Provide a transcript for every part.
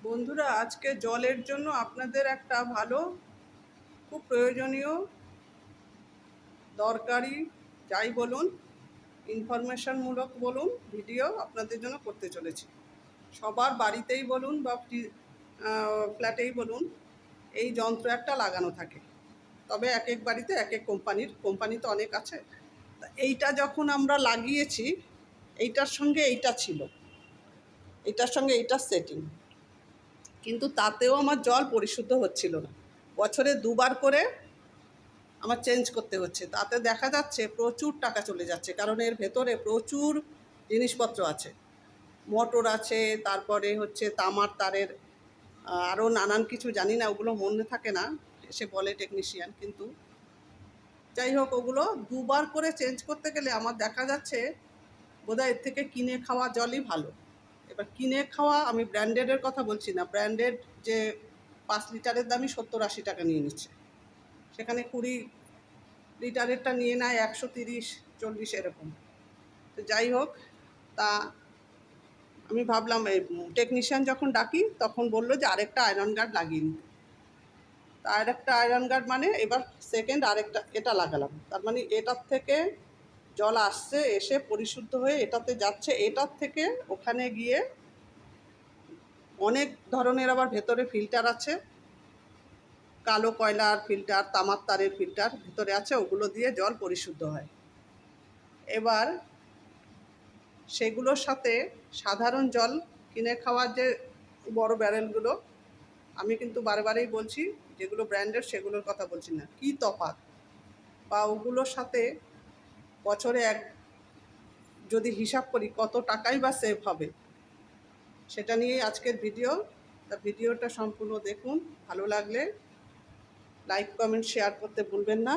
বন্ধুরা, আজকে জলের জন্য আপনাদের একটা ভালো, খুব প্রয়োজনীয়, দরকারি, যাই বলুন, ইনফরমেশনমূলক বলুন, ভিডিও আপনাদের জন্য করতে চলেছি। সবার বাড়িতেই বলুন বা ফ্ল্যাটেই বলুন, এই যন্ত্র একটা লাগানো থাকে। তবে এক এক বাড়িতে এক এক কোম্পানি তো অনেক আছে। তা এইটা যখন আমরা লাগিয়েছি, এইটার সঙ্গে এইটা ছিল, এইটার সঙ্গে এইটার সেটিং, কিন্তু তাতেও আমার জল পরিশুদ্ধ হচ্ছিল না। বছরে দুবার করে আমার চেঞ্জ করতে হচ্ছে। তাতে দেখা যাচ্ছে প্রচুর টাকা চলে যাচ্ছে, কারণ এর ভেতরে প্রচুর জিনিসপত্র আছে। মোটর আছে, তারপরে হচ্ছে তামার তারের আরও নানান কিছু, জানি না, ওগুলো মনে থাকে না, এসে বলে টেকনিশিয়ান। কিন্তু যাই হোক, ওগুলো দুবার করে চেঞ্জ করতে গেলে আমার দেখা যাচ্ছে বোধহয় এর থেকে কিনে খাওয়া জলই ভালো। এবার কিনে খাওয়া, আমি ব্র্যান্ডেডের কথা বলছি না, ব্র্যান্ডেড যে 5 লিটারের দামই 70-80 টাকা নিয়ে নিচ্ছে, সেখানে 20 লিটারেরটা নিয়ে নেয় 130-40 এরকম। তো যাই হোক, তা আমি ভাবলাম এই টেকনিশিয়ান যখন ডাকি তখন বললো যে আরেকটা আয়রন গার্ড লাগিয়ে নিতে। তা আরেকটা আয়রন গার্ড মানে এবার সেকেন্ড আরেকটা এটা লাগালাম। তার মানে এটার থেকে জল আসছে, এসে পরিশুদ্ধ হয়ে এটাতে যাচ্ছে, এটার থেকে ওখানে গিয়ে অনেক ধরনের আবার ভেতরে ফিল্টার আছে, কালো কয়লার ফিল্টার, তামার তারের ফিল্টার ভেতরে আছে, ওগুলো দিয়ে জল পরিশুদ্ধ হয়। এবার সেগুলোর সাথে সাধারণ জল কিনে খাওয়ার যে বড় ব্যারেলগুলো, আমি কিন্তু বারবারই বলছি, যেগুলো ব্র্যান্ডেড সেগুলোর কথা বলছি না, কী তফাৎ, বা ওগুলোর সাথে বছরে যদি হিসাব করি কত টাকাই বা সেভ হবে, সেটা নিয়েই আজকের ভিডিও। তা ভিডিওটা সম্পূর্ণ দেখুন, ভালো লাগলে লাইক কমেন্ট শেয়ার করতে ভুলবেন না,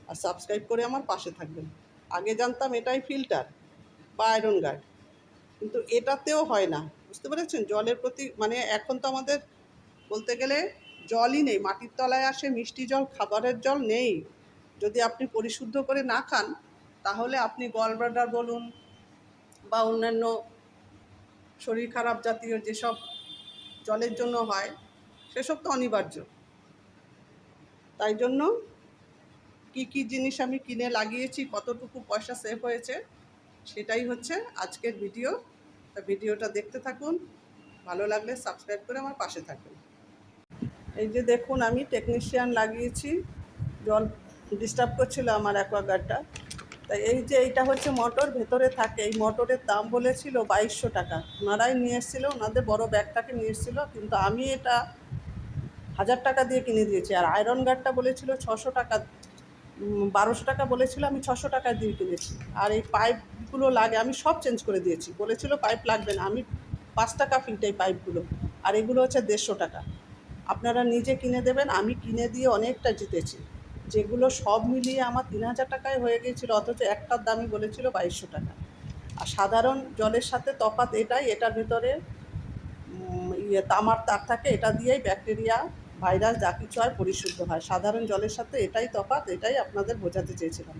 আর সাবস্ক্রাইব করে আমার পাশে থাকবেন। আগে জানতাম এটাই ফিল্টার বা আয়রন গার্ড, কিন্তু এটাতেও হয় না, বুঝতে পেরেছেন? জলের প্রতি মানে এখন তো আমাদের বলতে গেলে জলই নেই, মাটির তলায় আসে মিষ্টি জল, খাবারের জল নেই। যদি আপনি পরিশুদ্ধ করে না খান, তাহলে আপনি গলব্লাডার বলুন বা অন্যান্য শরীর খারাপ জাতীয় যেসব জলের জন্য হয়, সেসব তো অনিবার্য। তাই জন্য কি কি জিনিস আমি কিনে লাগিয়েছি, কতটুকু পয়সা সেভ হয়েছে, সেটাই হচ্ছে আজকের ভিডিও। তা ভিডিওটা দেখতে থাকুন, ভালো লাগলে সাবস্ক্রাইব করে আমার পাশে থাকুন। এই যে দেখুন, আমি টেকনিশিয়ান লাগিয়েছি, জল ডিস্টার্ব করছিল আমার অ্যাকোয়াগার্ডটা। তাই এই যে এইটা হচ্ছে মোটর, ভেতরে থাকে। এই মোটরের দাম বলেছিল 2200 টাকা, ওনারাই নিয়ে এসেছিলো, ওনাদের বড় ব্যাগটাকে নিয়ে এসেছিলো, কিন্তু আমি এটা 1000 টাকা দিয়ে কিনে দিয়েছি। আর আয়রন গার্ডটা বলেছিল 600 টাকা, 1200 টাকা বলেছিল, আমি 600 টাকা দিয়ে কিনেছি। আর এই পাইপগুলো লাগে, আমি সব চেঞ্জ করে দিয়েছি। বলেছিল পাইপ লাগবে না, আমি 5 টাকা ফিট এই পাইপগুলো, আর এগুলো হচ্ছে 150 টাকা। আপনারা নিজে কিনে দেবেন। আমি কিনে দিয়ে অনেকটা জিতেছি, যেগুলো সব মিলিয়ে আমার 3000 টাকায় হয়ে গিয়েছিলো, অথচ একটার দামই বলেছিল 2200 টাকা। আর সাধারণ জলের সাথে তফাৎ এটাই, এটার ভেতরে তামার তার থাকে, এটা দিয়েই ব্যাকটেরিয়া, ভাইরাস যা কিছু হয় পরিশুদ্ধ হয়। সাধারণ জলের সাথে এটাই তফাৎ, এটাই আপনাদের বোঝাতে চেয়েছিলাম।